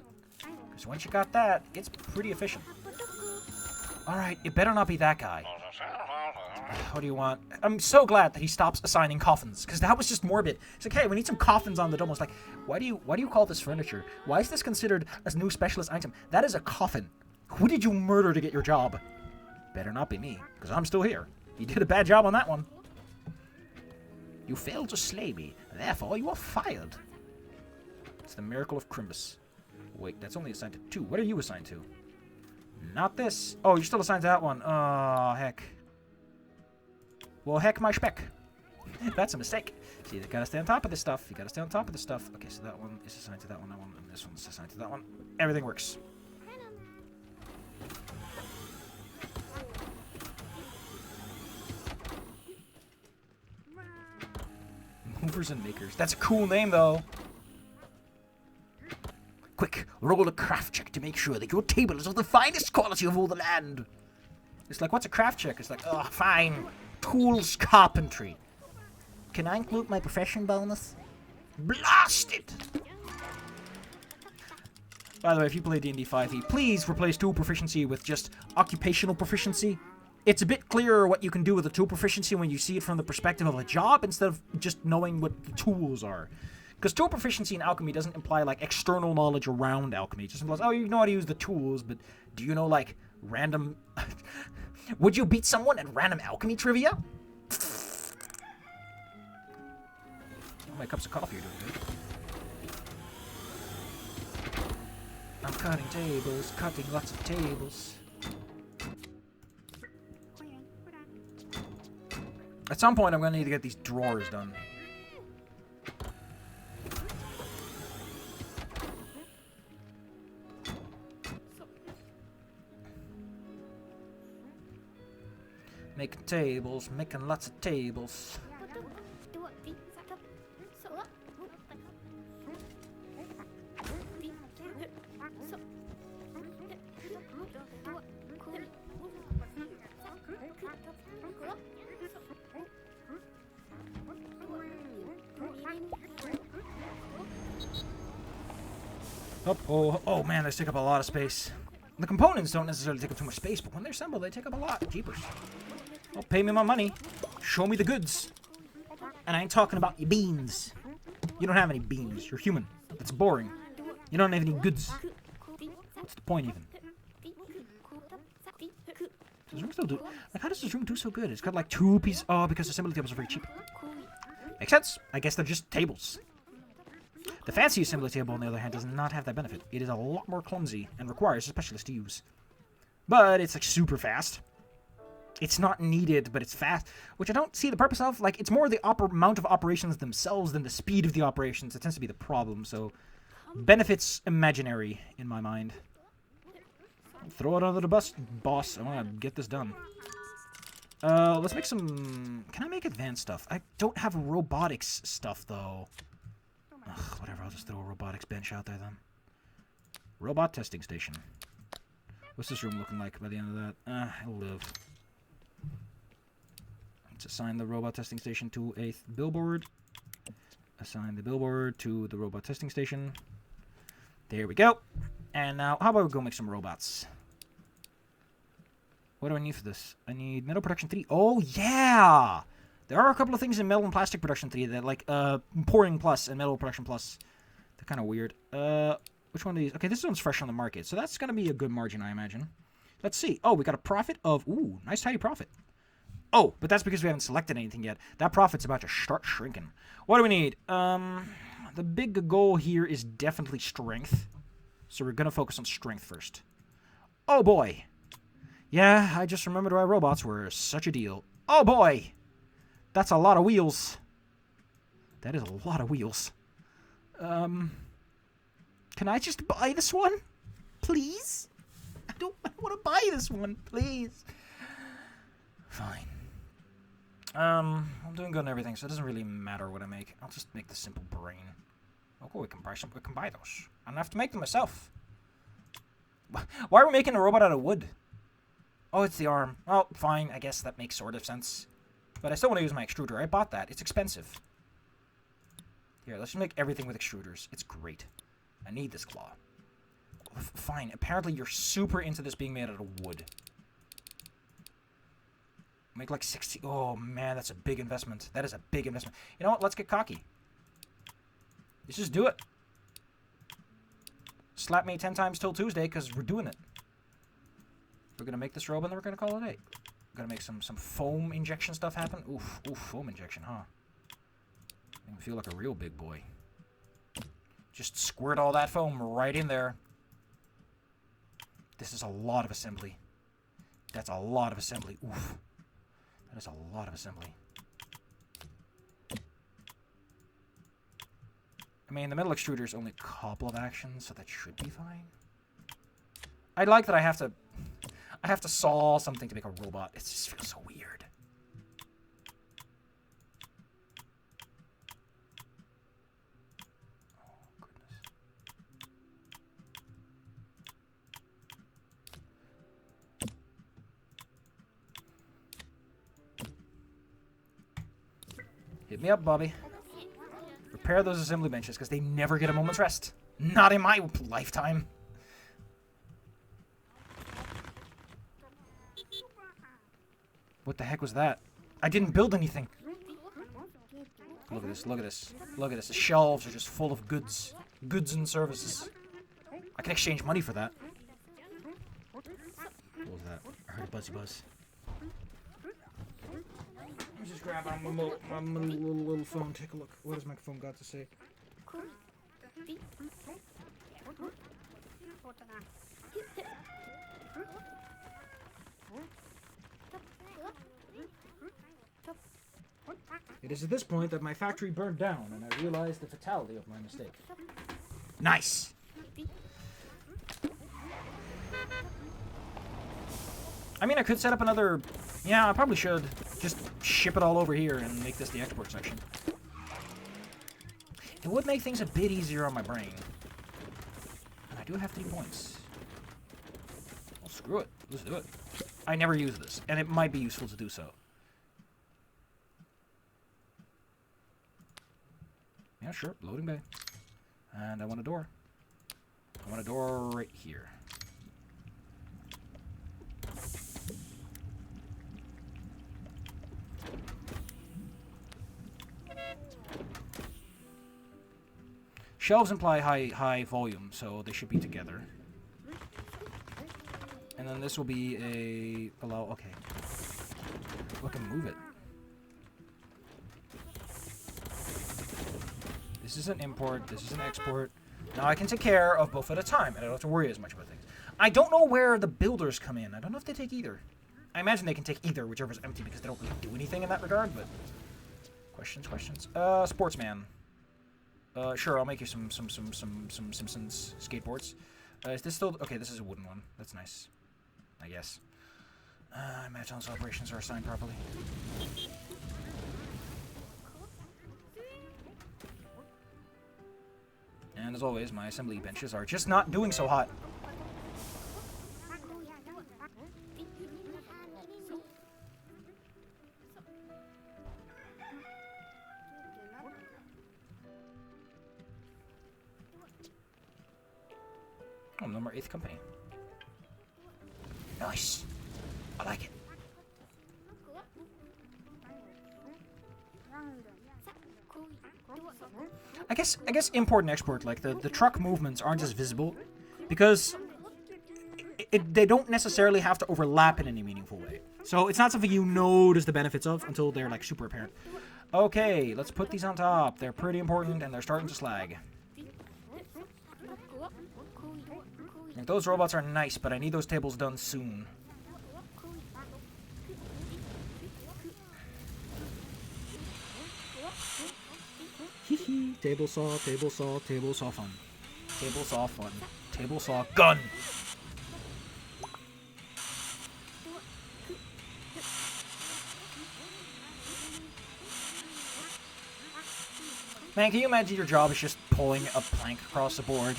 Because once you got that, it's pretty efficient. Alright, it better not be that guy. What do you want? I'm so glad that he stops assigning coffins, because that was just morbid. It's like, hey, we need some coffins on the dome. It's like, why do you call this furniture? Why is this considered a new specialist item? That is a coffin. Who did you murder to get your job? Better not be me, because I'm still here. You did a bad job on that one. You failed to slay me, therefore you are fired. It's the miracle of Crimbus. Wait, that's only assigned to 2. What are you assigned to? Not this. Oh, you're still assigned to that one. Oh, heck. Well, heck my speck. That's a mistake. See, you gotta stay on top of this stuff. You gotta stay on top of this stuff. Okay, so that one is assigned to that one, and this one's assigned to that one. Everything works. Movers and makers. That's a cool name, though. Quick, roll a craft check to make sure that your table is of the finest quality of all the land. It's like, what's a craft check? It's like, oh, fine. Tools carpentry. Can I include my profession bonus? Blast it! By the way, if you play D&D 5e, please replace tool proficiency with just occupational proficiency. It's a bit clearer what you can do with a tool proficiency when you see it from the perspective of a job instead of just knowing what the tools are. Because tool proficiency in alchemy doesn't imply, like, external knowledge around alchemy. It just implies, oh, you know how to use the tools, but do you know, like, random... Would you beat someone at random alchemy trivia? Oh, my cups of coffee are doing good. I'm cutting tables, cutting lots of tables. At some point, I'm going to need to get these drawers done. Making tables, making lots of tables. Oh man, they take up a lot of space. The components don't necessarily take up too much space, but when they're assembled, they take up a lot. Jeepers. Well, pay me my money. Show me the goods. And I ain't talking about your beans. You don't have any beans. You're human. That's boring. You don't have any goods. What's the point, even? Does this room still do... Like, how does this room do so good? It's got, like, 2 pieces... Oh, because assembly tables are very cheap. Makes sense. I guess they're just tables. The fancy assembly table, on the other hand, does not have that benefit. It is a lot more clumsy and requires a specialist to use. But it's, like, super fast. It's not needed, but it's fast, which I don't see the purpose of. Like, it's more the amount of operations themselves than the speed of the operations. It tends to be the problem, so... Benefits imaginary, in my mind. Throw it under the bus, boss. I want to get this done. Let's make some... Can I make advanced stuff? I don't have robotics stuff, though. Ugh, whatever, I'll just throw a robotics bench out there, then. Robot testing station. What's this room looking like by the end of that? It'll live. Let's assign the robot testing station to a billboard. Assign the billboard to the robot testing station. There we go. And now, how about we go make some robots? What do I need for this? I need metal production 3. Oh, yeah! There are a couple of things in metal and plastic production 3 that, like, pouring plus and metal production plus. They're kind of weird. Which one of these? Okay, this one's fresh on the market, so that's going to be a good margin, I imagine. Let's see. Oh, we got a profit of... Ooh, nice tidy profit. Oh, but that's because we haven't selected anything yet. That profit's about to start shrinking. What do we need? The big goal here is definitely strength. So we're going to focus on strength first. Oh, boy. Yeah, I just remembered why robots were such a deal. Oh, boy. That's a lot of wheels. That is a lot of wheels. Can I just buy this one? Please? I don't want to buy this one, please. Fine. I'm doing good on everything, so it doesn't really matter what I make. I'll just make the simple brain. Oh, cool, we can buy those. I don't have to make them myself. Why are we making a robot out of wood? Oh, it's the arm. Oh, fine. I guess that makes sort of sense. But I still want to use my extruder. I bought that. It's expensive. Here, let's just make everything with extruders. It's great. I need this claw. Fine. Apparently, you're super into this being made out of wood. Make like 60. Oh, man, that's a big investment. That is a big investment. You know what? Let's get cocky. Let's just do it. Slap me 10 times till Tuesday, because we're doing it. We're going to make this robot, and then we're going to call it a day. We're going to make some foam injection stuff happen. Oof, foam injection, huh? Make me feel like a real big boy. Just squirt all that foam right in there. This is a lot of assembly. That's a lot of assembly. Oof. That is a lot of assembly. I mean, the metal extruder is only a couple of actions, so that should be fine. I like that I have to saw something to make a robot. It just feels so weird. Oh, goodness. Hit me up, Bobby. Repair those assembly benches, because they never get a moment's rest. Not in my lifetime. What the heck was that? I didn't build anything. Look at this, look at this. Look at this. The shelves are just full of goods. Goods and services. I can exchange money for that. What was that? I heard a buzzy buzz. Let me just grab my little phone. Take a look. What has my phone got to say? It is at this point that my factory burned down, and I realized the fatality of my mistake. Nice! I mean, I could set up another... Yeah, I probably should. Just ship it all over here and make this the export section. It would make things a bit easier on my brain. And I do have 3 points. Well, screw it. Let's do it. I never use this, and it might be useful to do so. Yeah, sure. Loading bay. And I want a door. I want a door right here. Shelves imply high volume, so they should be together. And then this will be a below. Okay. We can move it. This is an import. This is an export. Now I can take care of both at a time, and I don't have to worry as much about things. I don't know where the builders come in. I don't know if they take either. I imagine they can take either, whichever's empty, because they don't really do anything in that regard. But questions. Sportsman. Sure, I'll make you some Simpsons skateboards. Is this still... Okay, this is a wooden one. That's nice. I guess. Maton's operations are assigned properly. And as always, my assembly benches are just not doing so hot. Oh, no more 8th company. Nice. I like it. I guess import and export, like the truck movements aren't as visible because they don't necessarily have to overlap in any meaningful way. So it's not something you notice the benefits of until they're like super apparent. Okay, let's put these on top. They're pretty important and they're starting to slag. Like, those robots are nice, but I need those tables done soon. Hee table saw fun. Table saw fun. Table saw gun! Man, can you imagine your job is just pulling a plank across the board?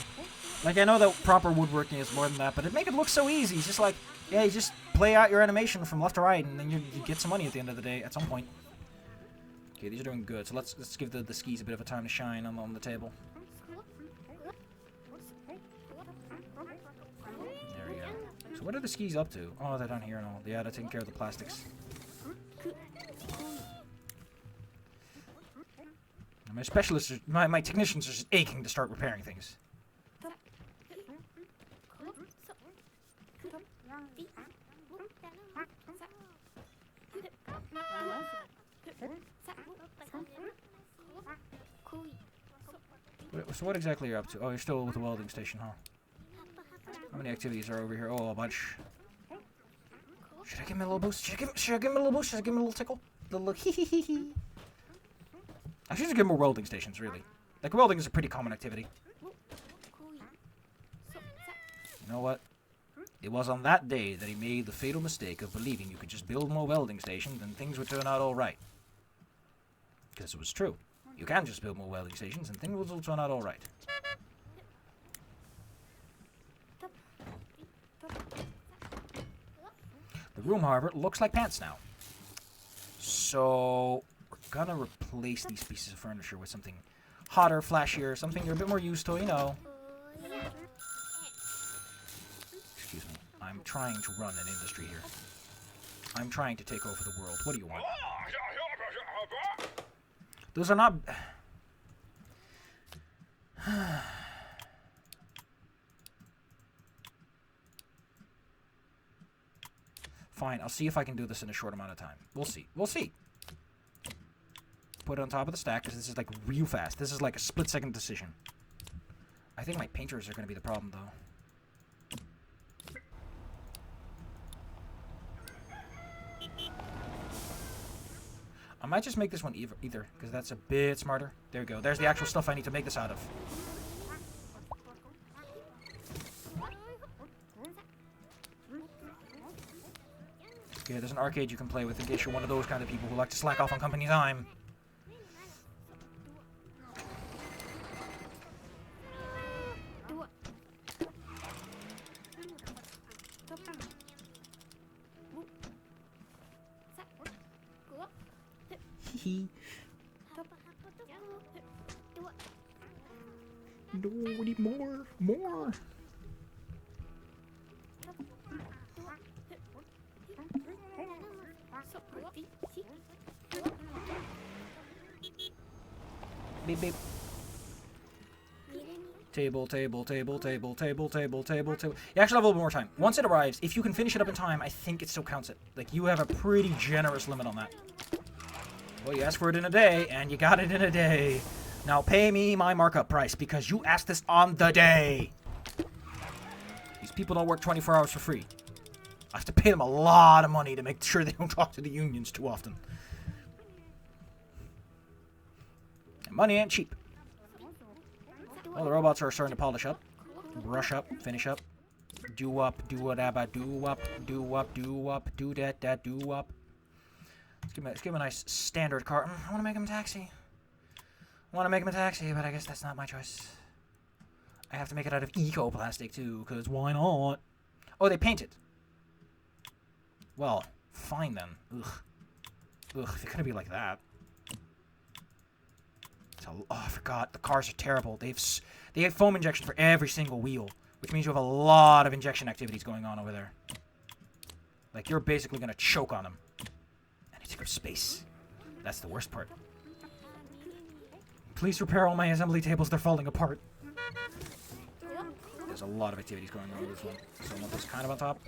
Like, I know that proper woodworking is more than that, but it make it look so easy. It's just like, yeah, you just play out your animation from left to right, and then you get some money at the end of the day, at some point. Okay, these are doing good, so let's give the skis a bit of a time to shine on the table. There we go. So what are the skis up to? Oh, they're down here and all. Yeah, they're taking care of the plastics. My specialists, my technicians are just aching to start repairing things. So what exactly are you up to? Oh, you're still with the welding station, huh? How many activities are over here? Oh, a bunch. Should I give him a little boost? Should I give him a little boost? Should I give him a little tickle? A little hee hee hee hee. I should just give more welding stations, really. Like, welding is a pretty common activity. You know what? It was on that day that he made the fatal mistake of believing you could just build more welding stations and things would turn out alright. Because it was true. You can just build more welding stations and things will turn out alright. The room, however, looks like pants now. So we're gonna replace these pieces of furniture with something hotter, flashier, something you're a bit more used to, you know. Excuse me. I'm trying to run an industry here. I'm trying to take over the world. What do you want? Those are not... Fine, I'll see if I can do this in a short amount of time. We'll see. We'll see. Put it on top of the stack, because this is like real fast. This is like a split-second decision. I think my painters are going to be the problem, though. I might just make this one either, because that's a bit smarter. There we go. There's the actual stuff I need to make this out of. Okay, there's an arcade you can play with in case you're one of those kind of people who like to slack off on company time. No, we need more. More. Beep beep. Table. You actually have a little bit more time. Once it arrives, if you can finish it up in time, I think it still counts it. Like, you have a pretty generous limit on that. Well, you asked for it in a day, and you got it in a day. Now pay me my markup price, because you asked this on the day. These people don't work 24 hours for free. I have to pay them a lot of money to make sure they don't talk to the unions too often. And money ain't cheap. Well, the robots are starting to polish up, brush up, finish up, do up, do that, do up, do that, do up. Let's give him a nice standard car. I want to make him a taxi. But I guess that's not my choice. I have to make it out of eco-plastic too, because why not? Oh, they paint it. Well, fine then. Ugh, if it couldn't be like that. Oh, I forgot. The cars are terrible. They have foam injection for every single wheel. Which means you have a lot of injection activities going on over there. Like, you're basically gonna choke on them. And it takes up space. That's the worst part. Please repair all my assembly tables, they're falling apart. There's a lot of activities going on with this one. So I want this kind of on top.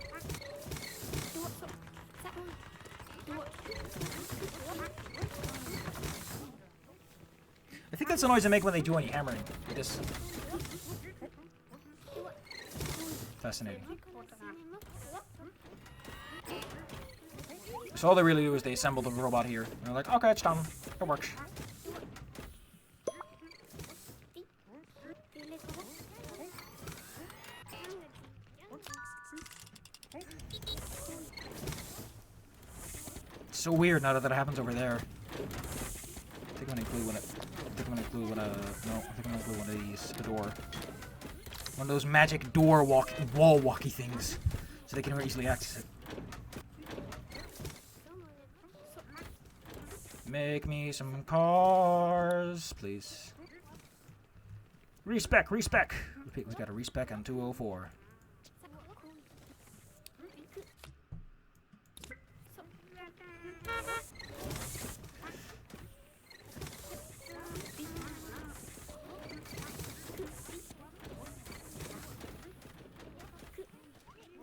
I think that's the noise they make when they do any hammering. Like this. Fascinating. So all they really do is they assemble the robot here. And they're like, okay, it's done. It works. It's so weird now that it happens over there. I think I'm gonna include one of these, the door. One of those magic wall walkie things. So they can more easily access it. Make me some cars, please. Respec. We've got a respec on 204.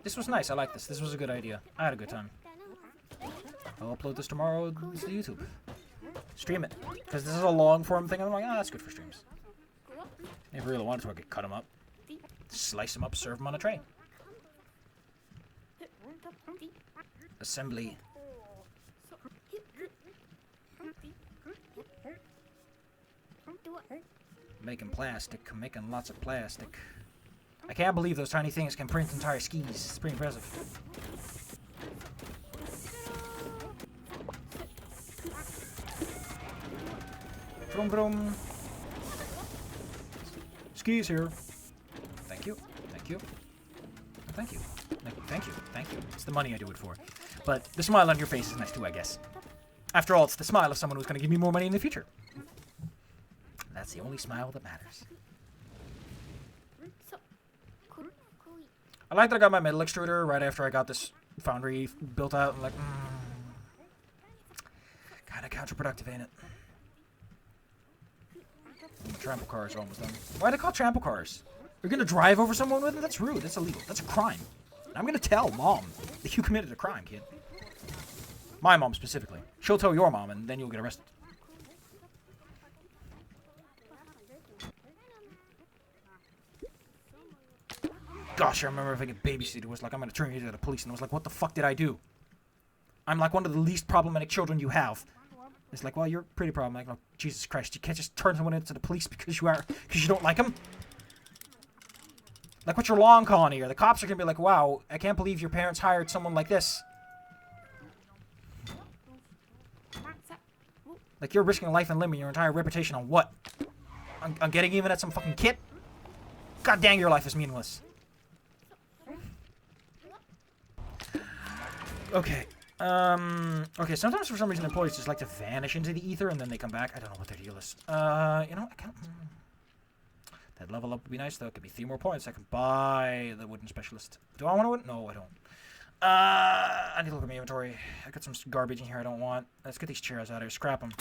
This was nice. I like this. This was a good idea. I had a good time. I'll upload this tomorrow to YouTube. Stream it. Because this is a long form thing. I'm like, ah, that's good for streams. If I really wanted to, I could cut them up. Slice them up, serve them on a tray. Assembly. Making plastic. Making lots of plastic. I can't believe those tiny things can print entire skis. It's pretty impressive. Vroom vroom. Skis here. Thank you. Thank you. Thank you. Thank you. Thank you. It's the money I do it for. But the smile on your face is nice too, I guess. After all, it's the smile of someone who's going to give me more money in the future. That's the only smile that matters. I like that I got my metal extruder right after I got this foundry built out. I'm like, kind of counterproductive, ain't it? And the trample cars are almost done. Why are they called trample cars? You're gonna drive over someone with it? That's rude. That's illegal. That's a crime. I'm gonna tell Mom that you committed a crime, kid. My mom specifically. She'll tell your mom, and then you'll get arrested. Gosh, I remember if I get babysitter was like, I'm gonna turn you to the police, and I was like, what the fuck did I do? I'm like one of the least problematic children you have. It's like, well, you're pretty problematic. Like, Jesus Christ, you can't just turn someone into the police because you don't like them. Like, what's your long con here? The cops are gonna be like, wow, I can't believe your parents hired someone like this. Like, you're risking life and limb and your entire reputation on what? On getting even at some fucking kid? God dang, your life is meaningless. Okay. Okay, sometimes for some reason employees just like to vanish into the ether and then they come back. I don't know what their deal is. You know, I can't... That level up would be nice, though. It could be 3 more points. I can buy the wooden specialist. Do I want to win? No, I don't. I need to look at my inventory. I got some garbage in here I don't want. Let's get these chairs out of here. Scrap them.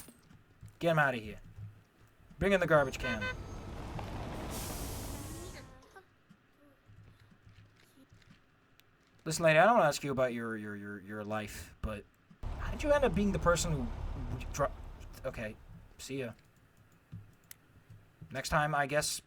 Get them out of here. Bring in the garbage can. Listen, lady, I don't want to ask you about your life, but how did you end up being the person who... Okay, see ya. Next time, I guess.